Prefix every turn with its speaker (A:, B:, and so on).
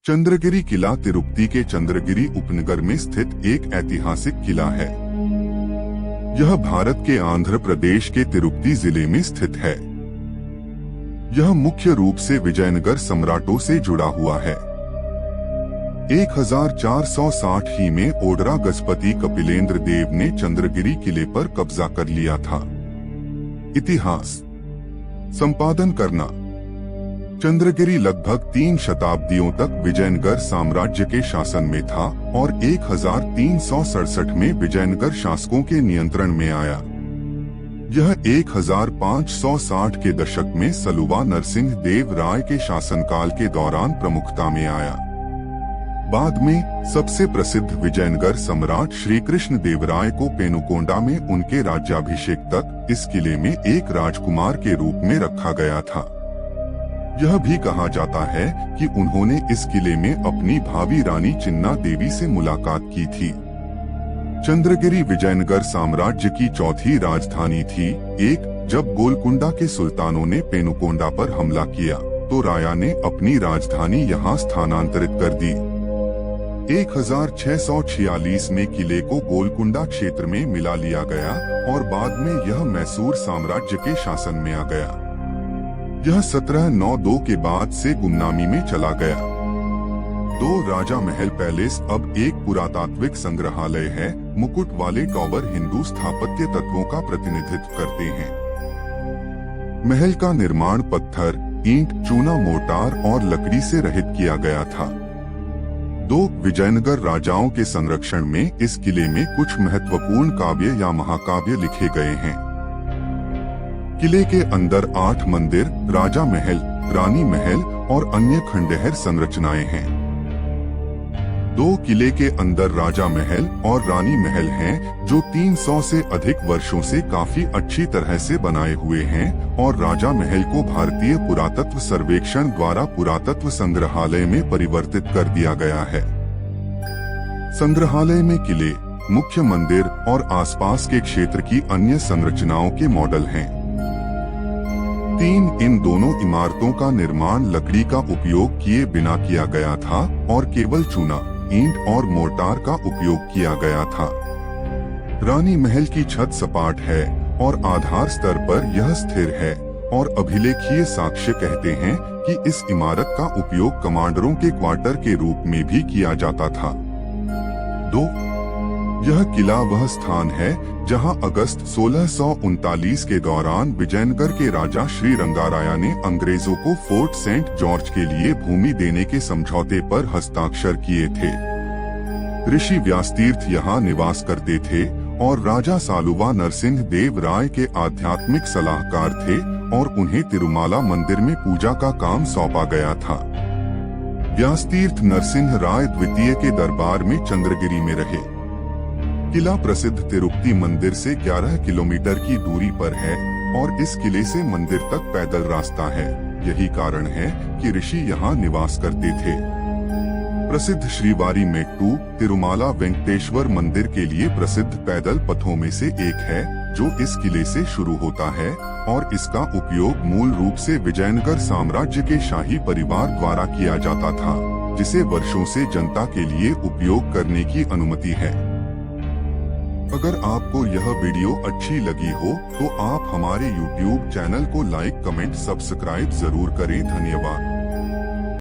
A: चंद्रगिरी किला तिरुपति के चंद्रगिरी उपनगर में स्थित एक ऐतिहासिक किला है। यह भारत के आंध्र प्रदेश के तिरुपति जिले में स्थित है। यह मुख्य रूप से विजयनगर सम्राटों से जुड़ा हुआ है। 1460 ही में ओडरा गजपति कपिलेंद्र देव ने चंद्रगिरी किले पर कब्जा कर लिया था। इतिहास संपादन करना। चंद्रगिरी लगभग 3 शताब्दियों तक विजयनगर साम्राज्य के शासन में था और 1367 में विजयनगर शासकों के नियंत्रण में आया। यह 1560 के दशक में सलुवा नरसिंह देव राय के शासनकाल के दौरान प्रमुखता में आया। बाद में सबसे प्रसिद्ध विजयनगर सम्राट श्री कृष्ण देव राय को पेनुकोंडा में उनके राज्याभिषेक तक इस किले में एक राजकुमार के रूप में रखा गया था। यह भी कहा जाता है कि उन्होंने इस किले में अपनी भावी रानी चिन्ना देवी से मुलाकात की थी। चंद्रगिरी विजयनगर साम्राज्य की चौथी राजधानी थी। जब गोलकुंडा के सुल्तानों ने पेनुकोंडा पर हमला किया तो राया ने अपनी राजधानी यहां स्थानांतरित कर दी। 1646 में किले को गोलकुंडा क्षेत्र में मिला लिया गया और बाद में यह मैसूर साम्राज्य के शासन में आ गया। यह 1792 के बाद से गुमनामी में चला गया। 2 राजा महल पैलेस अब एक पुरातात्विक संग्रहालय है। मुकुट वाले टॉवर हिंदू स्थापत्य तत्वों का प्रतिनिधित्व करते हैं। महल का निर्माण पत्थर, ईंट, चूना, मोर्टार और लकड़ी से रहित किया गया था। 2 विजयनगर राजाओं के संरक्षण में इस किले में कुछ महत्वपूर्ण काव्य या महाकाव्य लिखे गए हैं। किले के अंदर 8 मंदिर, राजा महल, रानी महल और अन्य खंडहर संरचनाएं हैं। 2 किले के अंदर राजा महल और रानी महल हैं, जो 300 से अधिक वर्षों से काफी अच्छी तरह से बनाए हुए हैं और राजा महल को भारतीय पुरातत्व सर्वेक्षण द्वारा पुरातत्व संग्रहालय में परिवर्तित कर दिया गया है। संग्रहालय में किले, मुख्य मंदिर और आसपास के क्षेत्र की अन्य संरचनाओं के मॉडल हैं। इन दोनों इमारतों का निर्माण लकड़ी का उपयोग किए बिना किया गया था और केवल चूना, ईंट और मोर्टार का उपयोग किया गया था। रानी महल की छत सपाट है और आधार स्तर पर यह स्थिर है और अभिलेखीय साक्ष्य कहते हैं कि इस इमारत का उपयोग कमांडरों के क्वार्टर के रूप में भी किया जाता था। 2. यह किला वह स्थान है जहां अगस्त 1639 के दौरान विजयनगर के राजा श्री रंगाराया ने अंग्रेजों को फोर्ट सेंट जॉर्ज के लिए भूमि देने के समझौते पर हस्ताक्षर किए थे। ऋषि व्यासतीर्थ यहां निवास करते थे और राजा सालुवा नरसिंह देव राय के आध्यात्मिक सलाहकार थे और उन्हें तिरुमाला मंदिर में पूजा का काम सौंपा गया था। व्यासतीर्थ नरसिंह राय द्वितीय के दरबार में चंद्रगिरी में रहे। किला प्रसिद्ध तिरुपति मंदिर से 11 किलोमीटर की दूरी पर है और इस किले से मंदिर तक पैदल रास्ता है। यही कारण है कि ऋषि यहाँ निवास करते थे। प्रसिद्ध श्रीवारी मेट्टू तिरुमाला वेंकटेश्वर मंदिर के लिए प्रसिद्ध पैदल पथों में से एक है, जो इस किले से शुरू होता है और इसका उपयोग मूल रूप से विजयनगर साम्राज्य के शाही परिवार द्वारा किया जाता था, जिसे वर्षों से जनता के लिए उपयोग करने की अनुमति है। अगर आपको यह वीडियो अच्छी लगी हो तो आप हमारे YouTube चैनल को लाइक, कमेंट, सब्सक्राइब जरूर करें। धन्यवाद।